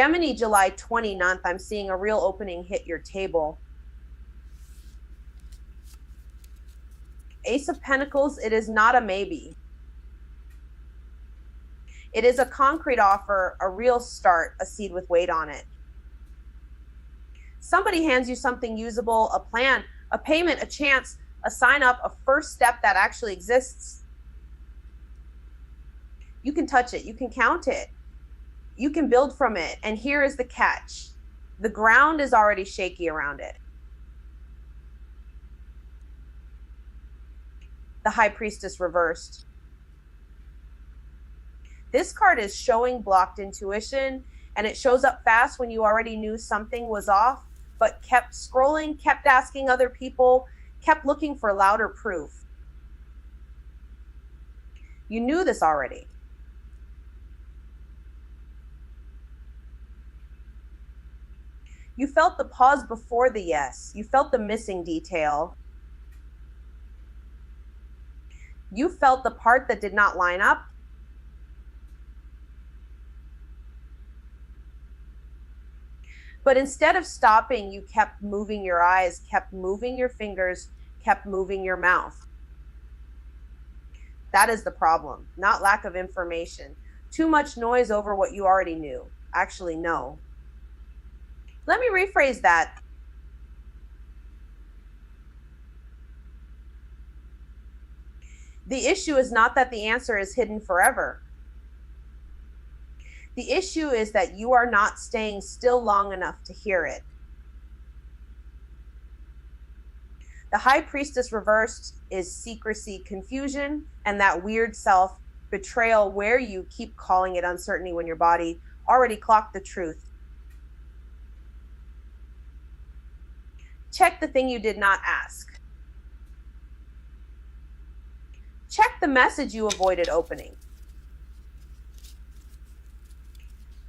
Gemini, July 29th, I'm seeing a real opening hit your table. Ace of Pentacles, it is not a maybe. It is a concrete offer, a real start, a seed with weight on it. Somebody hands you something usable, a plan, a payment, a chance, a sign up, a first step that actually exists. You can touch it, you can count it, you can build from it. And here is the catch. The ground is already shaky around it. The High Priestess reversed. This card is showing blocked intuition, and it shows up fast when you already knew something was off, but kept scrolling, kept asking other people, kept looking for louder proof. You knew this already. You felt the pause before the yes. You felt the missing detail. You felt the part that did not line up. But instead of stopping, you kept moving your eyes, kept moving your fingers, kept moving your mouth. That is the problem, not lack of information. Too much noise over what you already knew. Actually, no. Let me rephrase that. The issue is not that the answer is hidden forever. The issue is that you are not staying still long enough to hear it. The High Priestess reversed is secrecy, confusion, and that weird self-betrayal where you keep calling it uncertainty when your body already clocked the truth. Check the thing you did not ask. Check the message you avoided opening.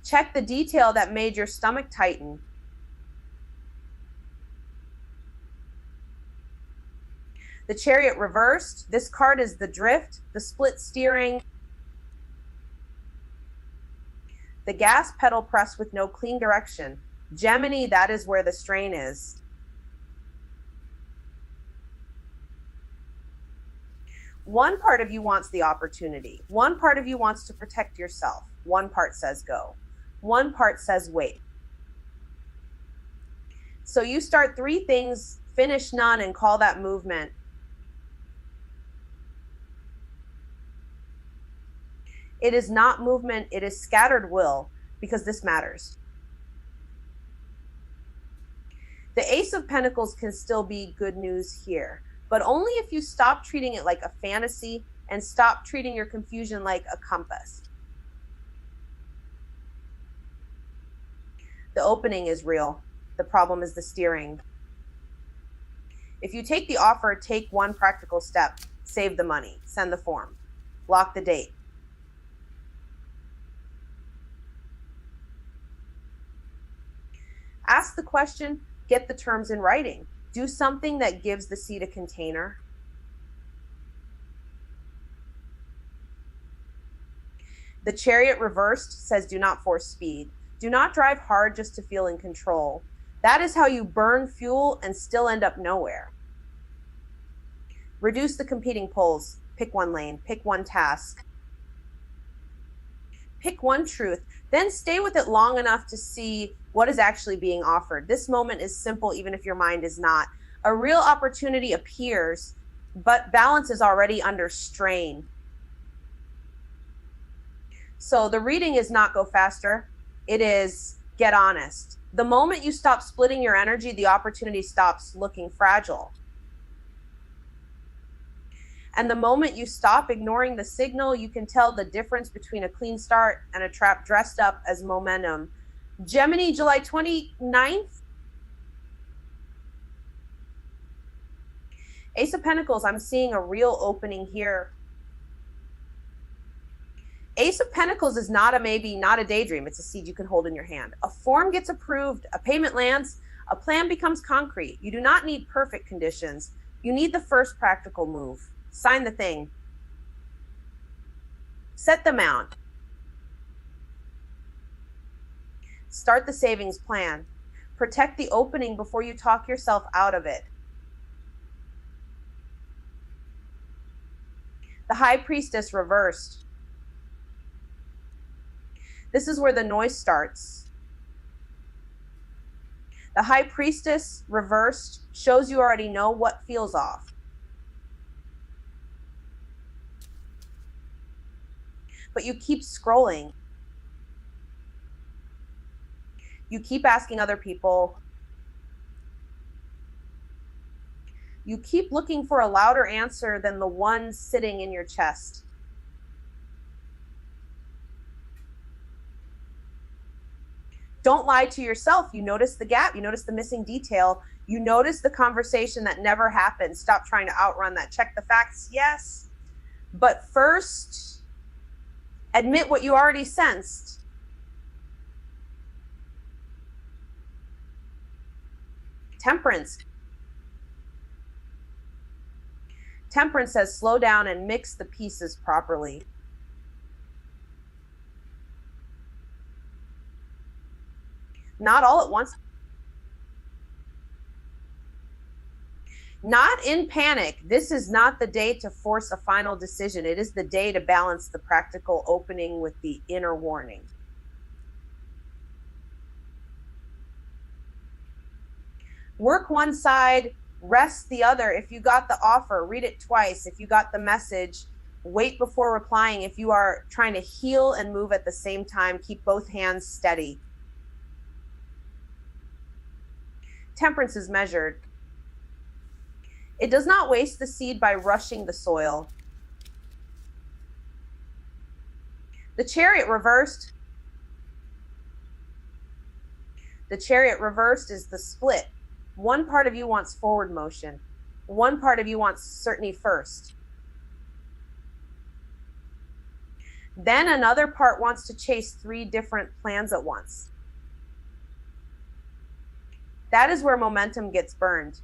Check the detail that made your stomach tighten. The Chariot reversed. This card is the drift, the split steering, the gas pedal pressed with no clean direction. Gemini, that is where the strain is. One part of you wants the opportunity. One part of you wants to protect yourself. One part says go. One part says wait. So you start 3 things, finish none, and call that movement. It is not movement, it is scattered will, because this matters. The Ace of Pentacles can still be good news here, but only if you stop treating it like a fantasy and stop treating your confusion like a compass. The opening is real. The problem is the steering. If you take the offer, take one practical step. Save the money. Send the form. Lock the date. Ask the question, get the terms in writing. Do something that gives the seed a container. The Chariot reversed says do not force speed. Do not drive hard just to feel in control. That is how you burn fuel and still end up nowhere. Reduce the competing pulls. Pick one lane, pick one task. Pick one truth, then stay with it long enough to see what is actually being offered. This moment is simple, even if your mind is not. A real opportunity appears, but balance is already under strain. So the reading is not go faster. It is get honest. The moment you stop splitting your energy, the opportunity stops looking fragile. And the moment you stop ignoring the signal, you can tell the difference between a clean start and a trap dressed up as momentum. Gemini, July 29th. Ace of Pentacles, I'm seeing a real opening here. Ace of Pentacles is not a maybe, not a daydream. It's a seed you can hold in your hand. A form gets approved, a payment lands, a plan becomes concrete. You do not need perfect conditions. You need the first practical move. Sign the thing. Set the amount. Start the savings plan. Protect the opening before you talk yourself out of it. The High Priestess reversed. This is where the noise starts. The High Priestess reversed shows you already know what feels off. But you keep scrolling. You keep asking other people. You keep looking for a louder answer than the one sitting in your chest. Don't lie to yourself. You notice the gap. You notice the missing detail. You notice the conversation that never happened. Stop trying to outrun that. Check the facts. Yes. But first, admit what you already sensed. Temperance. Temperance says slow down and mix the pieces properly. Not all at once. Not in panic. This is not the day to force a final decision. It is the day to balance the practical opening with the inner warning. Work one side, rest the other. If you got the offer, read it twice. If you got the message, wait before replying. If you are trying to heal and move at the same time, keep both hands steady. Temperance is measured. It does not waste the seed by rushing the soil. The Chariot reversed. The Chariot reversed is the split. One part of you wants forward motion. One part of you wants certainty first. Then another part wants to chase 3 different plans at once. That is where momentum gets burned.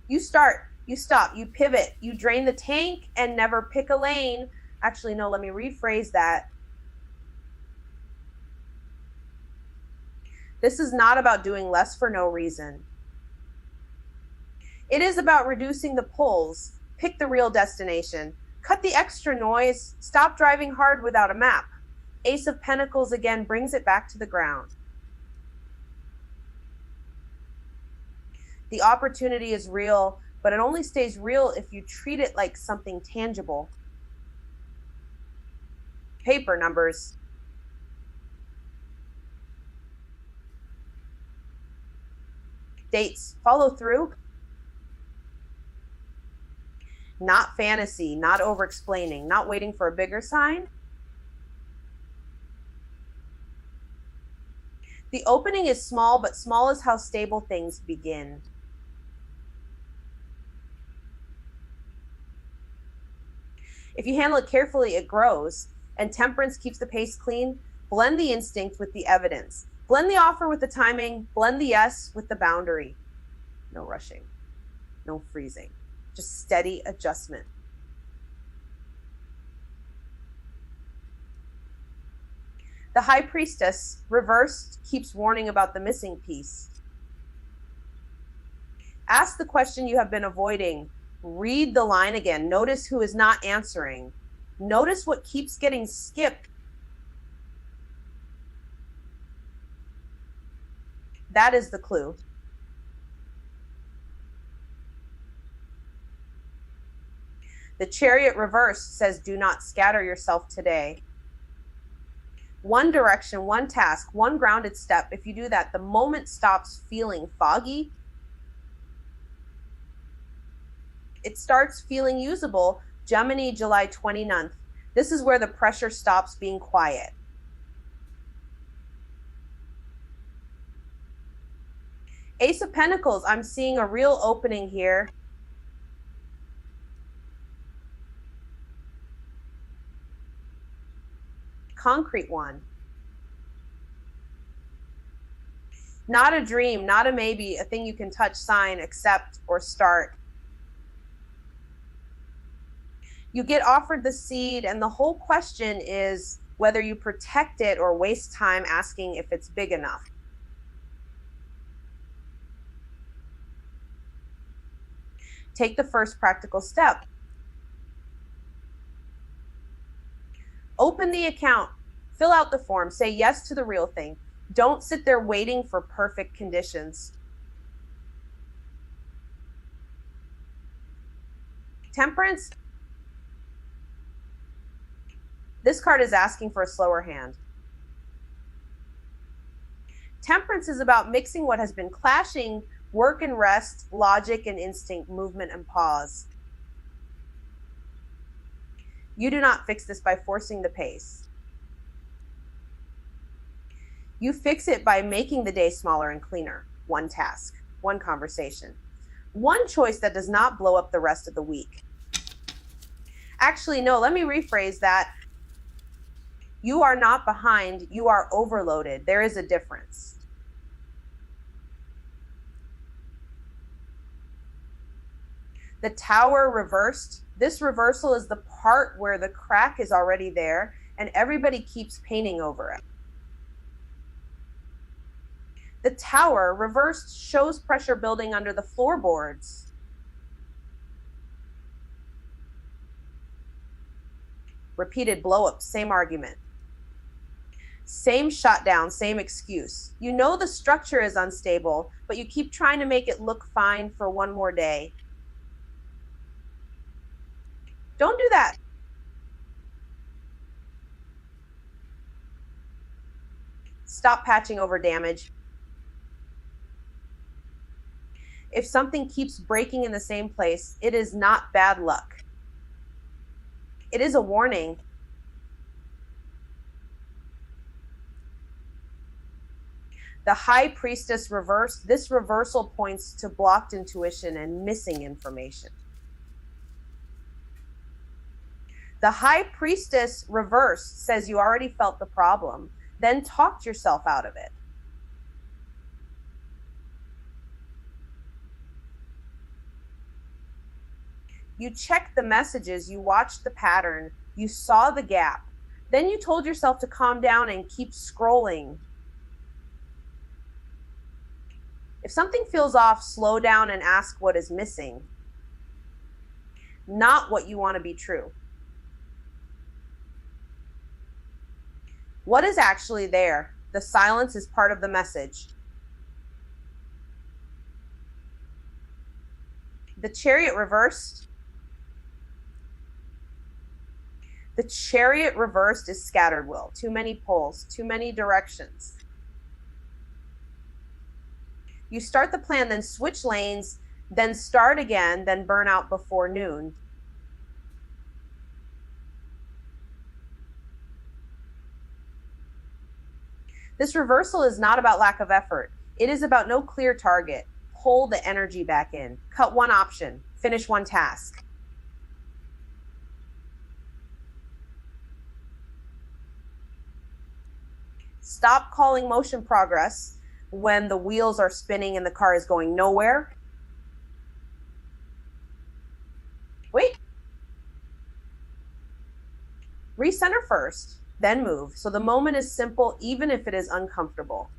You start, you stop, you pivot, you drain the tank and never pick a lane. Actually, no, let me rephrase that. This is not about doing less for no reason. It is about reducing the pulls. Pick the real destination. Cut the extra noise. Stop driving hard without a map. Ace of Pentacles again brings it back to the ground. The opportunity is real, but it only stays real if you treat it like something tangible. Paper numbers. Dates. Follow through. Not fantasy, not over-explaining, not waiting for a bigger sign. The opening is small, but small is how stable things begin. If you handle it carefully, it grows. And temperance keeps the pace clean. Blend the instinct with the evidence. Blend the offer with the timing. Blend the yes with the boundary. No rushing. No freezing. Just steady adjustment. The High Priestess, reversed, keeps warning about the missing piece. Ask the question you have been avoiding. Read the line again. Notice who is not answering. Notice what keeps getting skipped. That is the clue. The Chariot reversed says, do not scatter yourself today. One direction, one task, one grounded step. If you do that, the moment stops feeling foggy. It starts feeling usable. Gemini, July 29th. This is where the pressure stops being quiet. Ace of Pentacles, I'm seeing a real opening here. Concrete one. Not a dream, not a maybe, a thing you can touch, sign, accept, or start. You get offered the seed, and the whole question is, whether you protect it or waste time asking if it's big enough. Take the first practical step. Open the account, fill out the form, say yes to the real thing. Don't sit there waiting for perfect conditions. Temperance. This card is asking for a slower hand. Temperance is about mixing what has been clashing: work and rest, logic and instinct, movement and pause. You do not fix this by forcing the pace. You fix it by making the day smaller and cleaner. One task, one conversation, one choice that does not blow up the rest of the week. Actually, no, let me rephrase that. You are not behind, you are overloaded. There is a difference. The Tower reversed. This reversal is the part where the crack is already there and everybody keeps painting over it. The Tower reversed shows pressure building under the floorboards. Repeated blow-ups, same argument. Same shutdown, same excuse. You know the structure is unstable, but you keep trying to make it look fine for one more day. Don't do that. Stop patching over damage. If something keeps breaking in the same place, it is not bad luck. It is a warning. The High Priestess reversed. This reversal points to blocked intuition and missing information. The High Priestess reversed says you already felt the problem, then talked yourself out of it. You checked the messages, you watched the pattern, you saw the gap. Then you told yourself to calm down and keep scrolling. If something feels off, slow down and ask what is missing, not what you want to be true. What is actually there? The silence is part of the message. The Chariot reversed. The Chariot reversed is scattered will. Too many poles, too many directions. You start the plan, then switch lanes, then start again, then burn out before noon. This reversal is not about lack of effort. It is about no clear target. Pull the energy back in. Cut one option. Finish one task. Stop calling motion progress when the wheels are spinning and the car is going nowhere. Wait. Recenter first, then move. So the moment is simple, even if it is uncomfortable.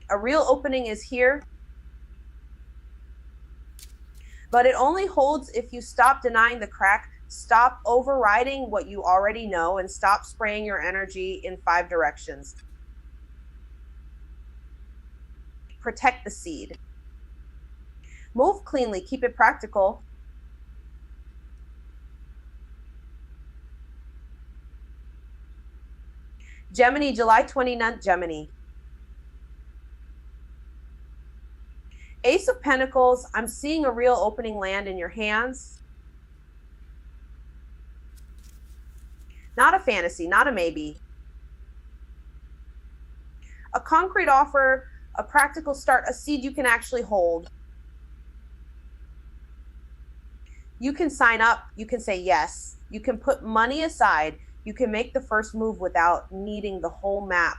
A real opening is here, but it only holds if you stop denying the crack, stop overriding what you already know, and stop spraying your energy in 5 directions. Protect the seed. Move cleanly, keep it practical. Gemini, July 29th, Gemini. Ace of Pentacles, I'm seeing a real opening land in your hands. Not a fantasy, not a maybe. A concrete offer, a practical start, a seed you can actually hold. You can sign up, you can say yes, you can put money aside, you can make the first move without needing the whole map.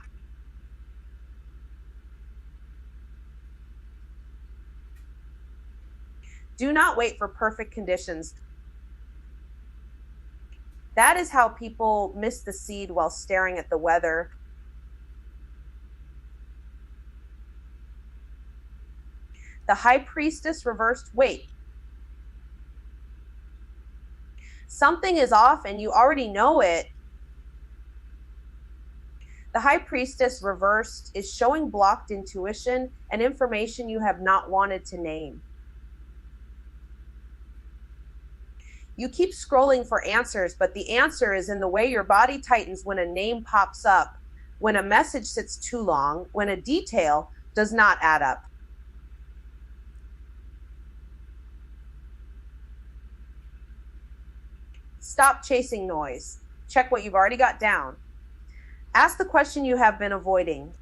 Do not wait for perfect conditions. That is how people miss the seed while staring at the weather. The High Priestess reversed. Wait. Something is off and you already know it. The High Priestess reversed is showing blocked intuition and information you have not wanted to name. You keep scrolling for answers, but the answer is in the way your body tightens when a name pops up, when a message sits too long, when a detail does not add up. Stop chasing noise. Check what you've already got down. Ask the question you have been avoiding.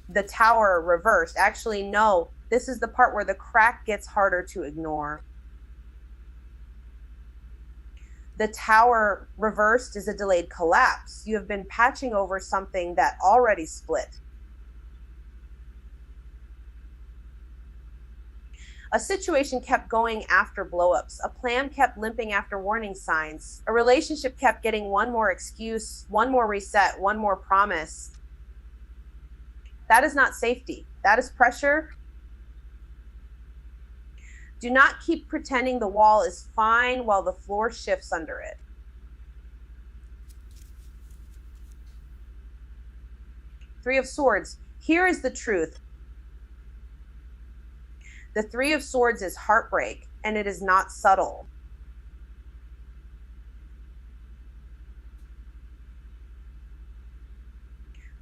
The Tower reversed. Actually, no. This is the part where the crack gets harder to ignore. The Tower reversed is a delayed collapse. You have been patching over something that already split. A situation kept going after blowups. A plan kept limping after warning signs. A relationship kept getting one more excuse, one more reset, one more promise. That is not safety. That is pressure. Do not keep pretending the wall is fine while the floor shifts under it. Three of Swords. Here is the truth. The Three of Swords is heartbreak, and it is not subtle.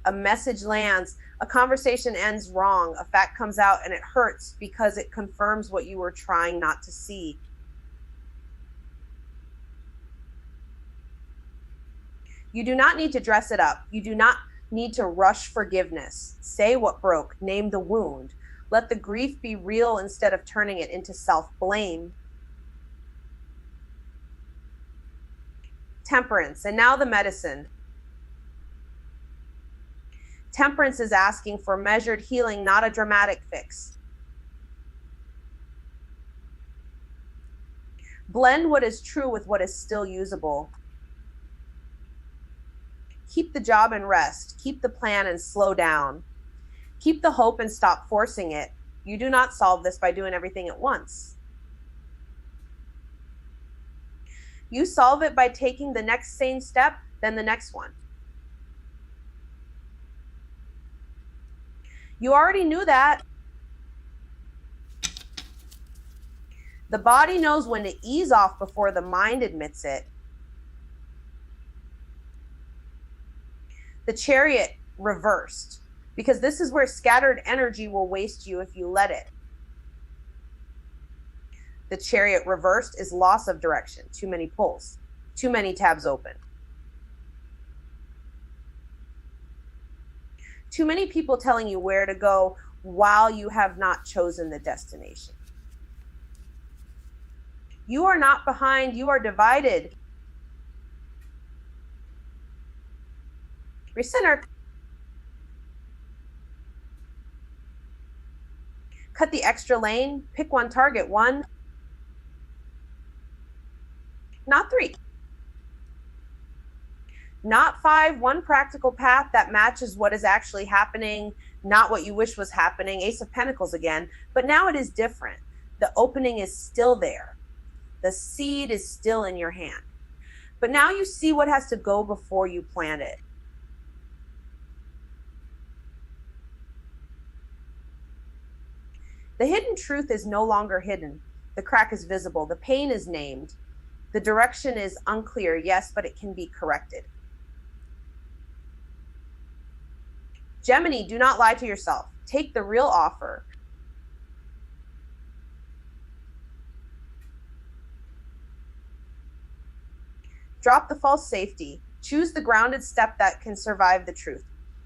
A message lands, a conversation ends wrong, a fact comes out, and it hurts because it confirms what you were trying not to see. You do not need to dress it up. You do not need to rush forgiveness. Say what broke, name the wound. Let the grief be real instead of turning it into self-blame. Temperance, and now the medicine. Temperance is asking for measured healing, not a dramatic fix. Blend what is true with what is still usable. Keep the job and rest. Keep the plan and slow down. Keep the hope and stop forcing it. You do not solve this by doing everything at once. You solve it by taking the next sane step, then the next one. You already knew that. The body knows when to ease off before the mind admits it. The Chariot reversed, because this is where scattered energy will waste you if you let it. The Chariot reversed is loss of direction, too many pulls, too many tabs open. Too many people telling you where to go while you have not chosen the destination. You are not behind, you are divided. Recenter. Cut the extra lane, pick one target, one, not three. Not five, one practical path that matches what is actually happening, not what you wish was happening. Ace of Pentacles again, but now it is different. The opening is still there. The seed is still in your hand. But now you see what has to go before you plant it. The hidden truth is no longer hidden. The crack is visible. The pain is named. The direction is unclear, yes, but it can be corrected. Gemini, do not lie to yourself. Take the real offer. Drop the false safety. Choose the grounded step that can survive the truth.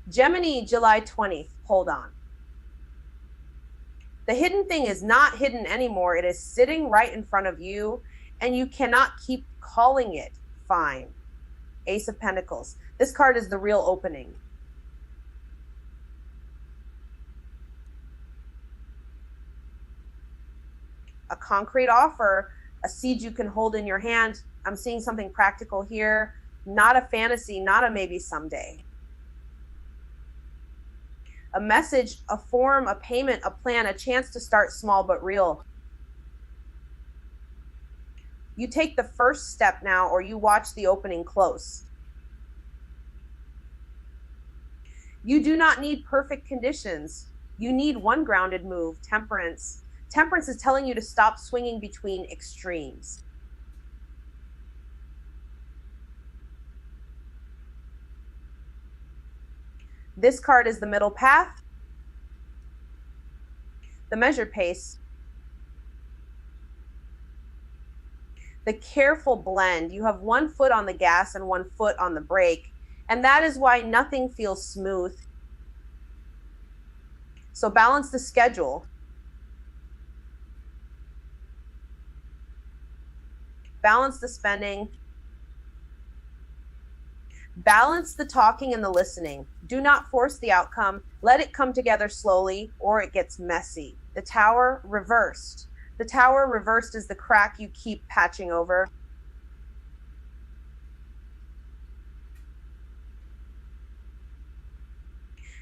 Gemini, July 20th. Hold on. The hidden thing is not hidden anymore. It is sitting right in front of you, and you cannot keep calling it fine. Ace of Pentacles. This card is the real opening. a concrete offer, a seed you can hold in your hand. I'm seeing something practical here, not a fantasy, not a maybe someday. A message, a form, a payment, a plan, a chance to start small but real. You take the first step now, or you watch the opening close. You do not need perfect conditions. You need one grounded move, temperance. Temperance is telling you to stop swinging between extremes. This card is the middle path, the measured pace, the careful blend. You have one foot on the gas and one foot on the brake, and that is why nothing feels smooth. So balance the schedule. Balance the spending. Balance the talking and the listening. Do not force the outcome. Let it come together slowly, or it gets messy. The Tower reversed. The Tower reversed is the crack you keep patching over.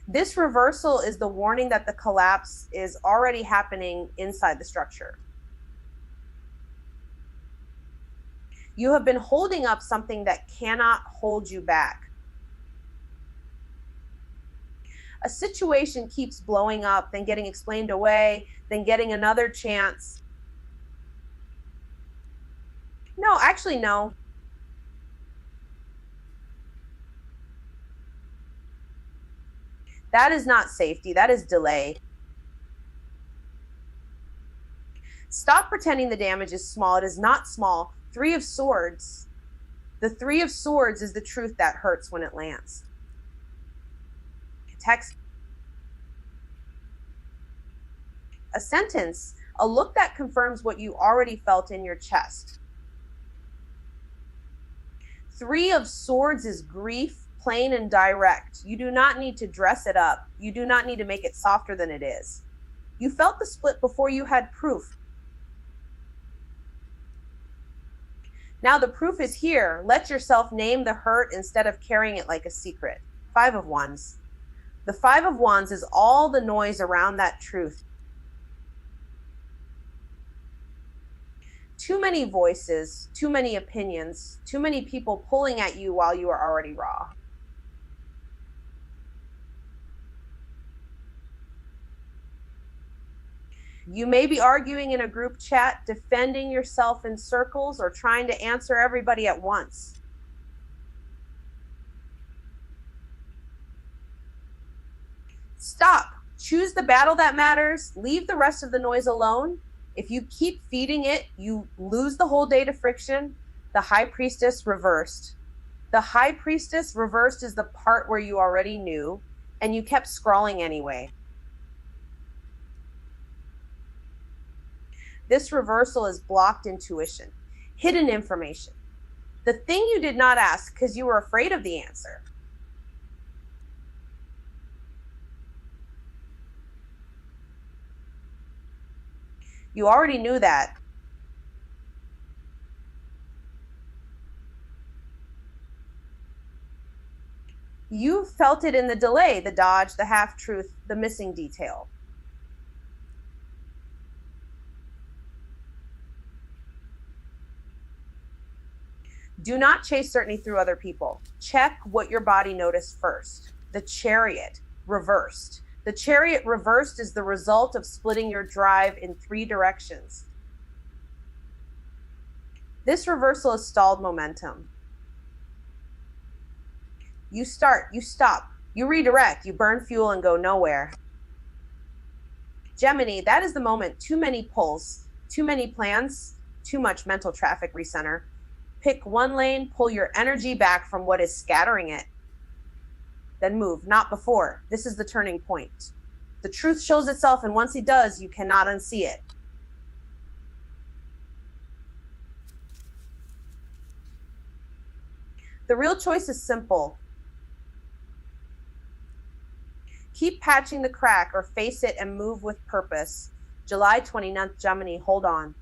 This reversal is the warning that the collapse is already happening inside the structure. You have been holding up something that cannot hold you back. A situation keeps blowing up, then getting explained away, then getting another chance. No, actually, no. That is not safety, that is delay. Stop pretending the damage is small. It is not small. Three of Swords. The Three of Swords is the truth that hurts when it lands. Text. A sentence, a look that confirms what you already felt in your chest. Three of Swords is grief, plain and direct. You do not need to dress it up. You do not need to make it softer than it is. You felt the split before you had proof. Now the proof is here. Let yourself name the hurt instead of carrying it like a secret. Five of Wands. The Five of Wands is all the noise around that truth. Too many voices, too many opinions, too many people pulling at you while you are already raw. You may be arguing in a group chat, defending yourself in circles, or trying to answer everybody at once. Stop. Choose the battle that matters. Leave the rest of the noise alone. If you keep feeding it, you lose the whole day to friction. The High Priestess reversed. The High Priestess reversed is the part where you already knew, and you kept scrawling anyway. This reversal is blocked intuition, hidden information. The thing you did not ask because you were afraid of the answer. You already knew that. You felt it in the delay, the dodge, the half-truth, the missing detail. Do not chase certainty through other people. Check what your body noticed first. The Chariot reversed. The Chariot reversed is the result of splitting your drive in three directions. This reversal is stalled momentum. You start, you stop, you redirect, you burn fuel and go nowhere. Gemini, that is the moment. Too many pulls, too many plans, too much mental traffic recenter. Pick one lane, pull your energy back from what is scattering it. Then move, not before. This is the turning point. The truth shows itself, and once it does, you cannot unsee it. The real choice is simple. Keep patching the crack or face it and move with purpose. July 29th, Gemini, hold on.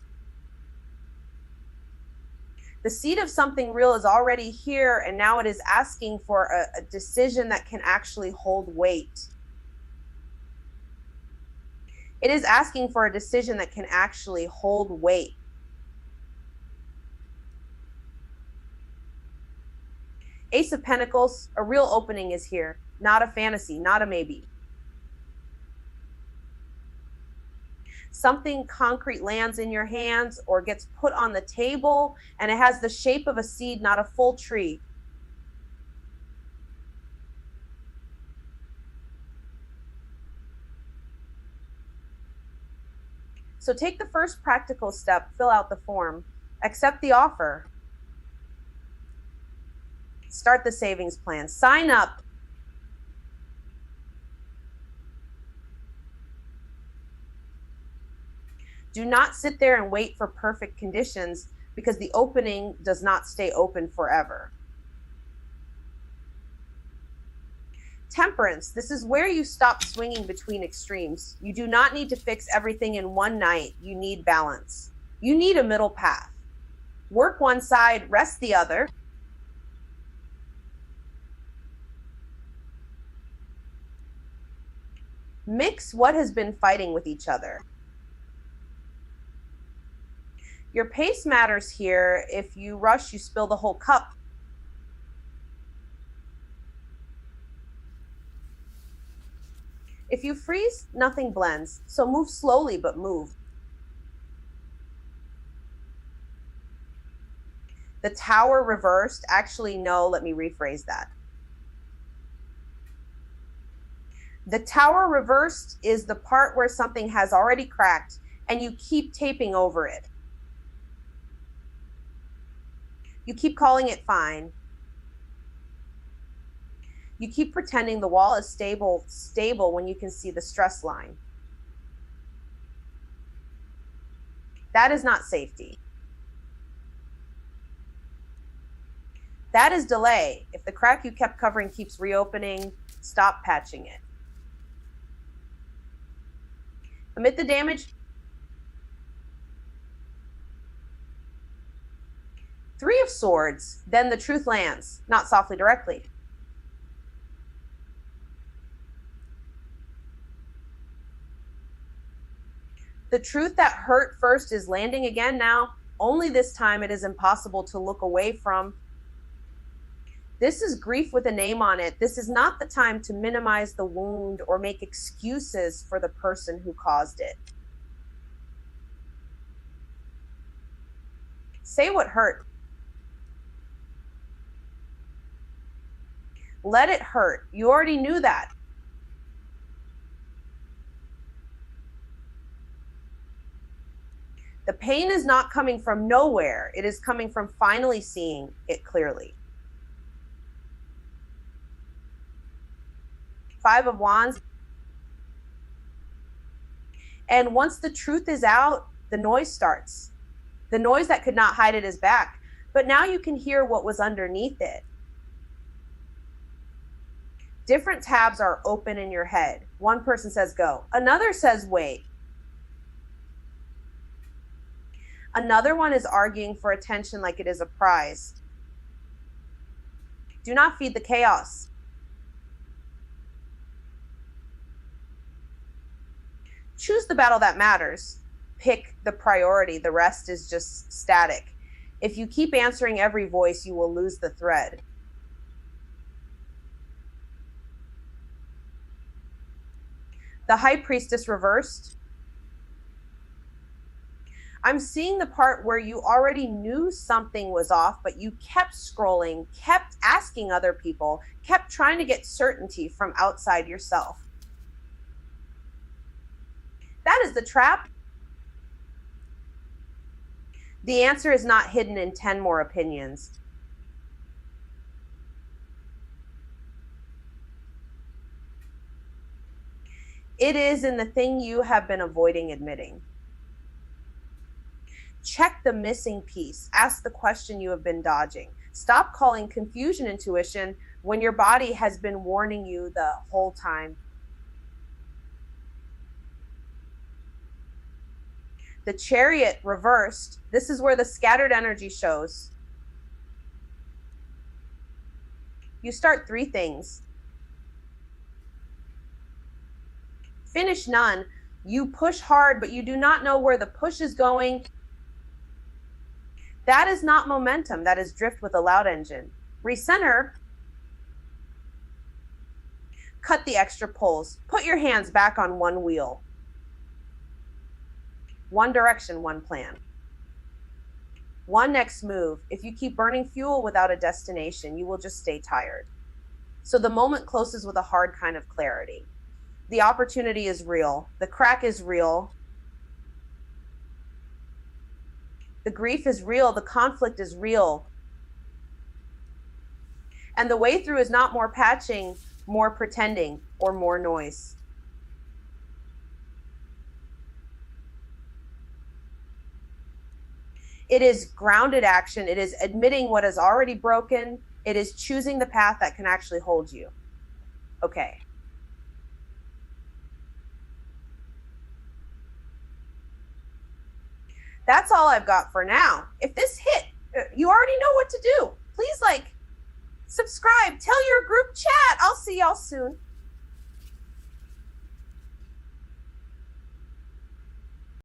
The seed of something real is already here, and now it is asking for a decision that can actually hold weight. It is asking for a decision that can actually hold weight. Ace of Pentacles, a real opening is here, not a fantasy, not a maybe. Something concrete lands in your hands or gets put on the table, and it has the shape of a seed, not a full tree. So take the first practical step, fill out the form, accept the offer, start the savings plan, sign up. Do not sit there and wait for perfect conditions, because the opening does not stay open forever. Temperance, this is where you stop swinging between extremes. You do not need to fix everything in one night. You need balance. You need a middle path. Work one side, rest the other. Mix what has been fighting with each other. Your pace matters here. If you rush, you spill the whole cup. If you freeze, nothing blends. So move slowly, but move. The Tower reversed. Actually, no, let me rephrase that. The Tower reversed is the part where something has already cracked and you keep taping over it. You keep calling it fine. You keep pretending the wall is stable when you can see the stress line. That is not safety. That is delay. If the crack you kept covering keeps reopening, stop patching it. Amid the damage, Three of Swords, then the truth lands, not softly, directly. The truth that hurt first is landing again now, only this time it is impossible to look away from. This is grief with a name on it. This is not the time to minimize the wound or make excuses for the person who caused it. Say what hurt. Let it hurt. You already knew that. The pain is not coming from nowhere. It is coming from finally seeing it clearly. Five of Wands. And once the truth is out, the noise starts. The noise that could not hide it is back. But now you can hear what was underneath it. Different tabs are open in your head. One person says go. Another says wait. Another one is arguing for attention like it is a prize. Do not feed the chaos. Choose the battle that matters. Pick the priority. The rest is just static. If you keep answering every voice, you will lose the thread. The High Priestess reversed. I'm seeing the part where you already knew something was off, but you kept scrolling, kept asking other people, kept trying to get certainty from outside yourself. That is the trap. The answer is not hidden in 10 more opinions. It is in the thing you have been avoiding admitting. Check the missing piece. Ask the question you have been dodging. Stop calling confusion intuition when your body has been warning you the whole time. The Chariot reversed. This is where the scattered energy shows. You start 3 things. Finish none. You push hard, but you do not know where the push is going. That is not momentum. That is drift with a loud engine. Recenter. Cut the extra pulls. Put your hands back on one wheel. One direction, one plan. One next move. If you keep burning fuel without a destination, you will just stay tired. So the moment closes with a hard kind of clarity. The opportunity is real. The crack is real. The grief is real. The conflict is real. And the way through is not more patching, more pretending, or more noise. It is grounded action. It is admitting what is already broken. It is choosing the path that can actually hold you. Okay. That's all I've got for now. If this hit, you already know what to do. Please subscribe, tell your group chat. I'll see y'all soon.